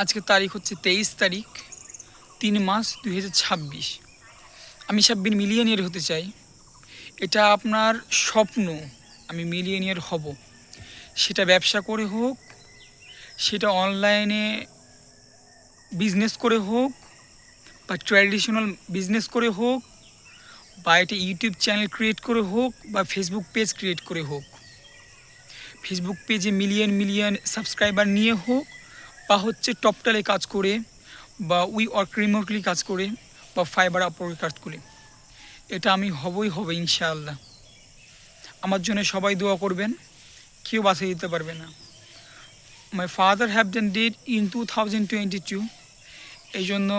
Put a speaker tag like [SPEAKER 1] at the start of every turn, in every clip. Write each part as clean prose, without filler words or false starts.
[SPEAKER 1] আজকে তারিখ হচ্ছে 23 তারিখ 3 মাস 2026। আমি সাব্বির মিলিয়নিয়ার হতে চাই, এটা আপনার স্বপ্ন। আমি মিলিয়নিয়ার হব, সেটা ব্যবসা করে হোক, সেটা অনলাইনে বিজনেস করে হোক, বা ট্র্যাডিশনাল বিজনেস করে হোক, বা এটা ইউটিউব চ্যানেল ক্রিয়েট করে হোক, বা ফেসবুক পেজ ক্রিয়েট করে হোক। ফেসবুক পেজে মিলিয়ন মিলিয়ন সাবস্ক্রাইবার নিয়ে হোক, বা হচ্ছে টপটালে কাজ করে, বা উই ওয়ার্ক রিমোটলি কাজ করে, বা ফাইবার আপওয়ার্কে কাজ করে, এটা আমি হবই হবে ইনশাআল্লাহ। আমার জন্য সবাই দোয়া করবেন, কেউ বাঁচিয়ে দিতে পারবে না। My father have done did in 2022, এই জন্য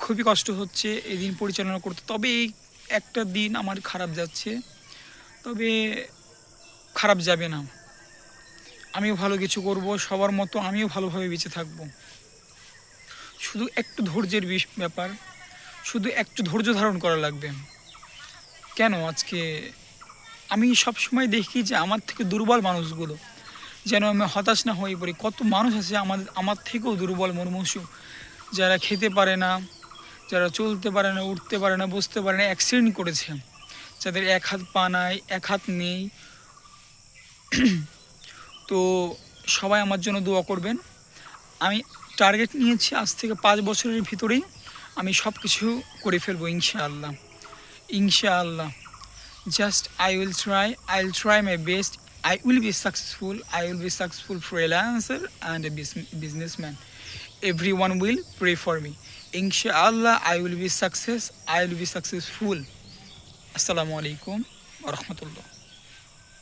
[SPEAKER 1] খুবই কষ্ট হচ্ছে এই দিন পরিচালনা করতে। তবে এই একটা দিন আমার খারাপ যাচ্ছে, তবে খারাপ যাবে না। আমিও ভালো কিছু করব, সবার মতো আমিও ভালোভাবে বেঁচে থাকব। শুধু একটু ধৈর্যের ব্যাপার, শুধু একটু ধৈর্য ধারণ করা লাগবে। কেন আজকে আমি সব সময় দেখি যে আমার থেকে দুর্বল মানুষগুলো যেন আমি হতাশ না হয়ে পড়ি। কত মানুষ আছে আমার থেকেও দুর্বল মুমূর্ষু, যারা খেতে পারে না, যারা চলতে পারে না, উঠতে পারে না, বসতে পারে না, অ্যাক্সিডেন্ট করেছে, যাদের এক হাত পা নাই, এক হাত নেই। তো সবাই আমার জন্য দোয়া করবেন। আমি টার্গেট নিয়েছি আজ থেকে 5 বছরের ভিতরেই আমি সব কিছু করে ফেলবো ইনশাআল্লাহ, ইনশাআল্লাহ। Just I will try my best. I will be successful. I will be successful freelancer and a businessman. Everyone will pray for me. Inshallah, I will be success. I will be successful. Assalamu alaikum wa rahmatullah.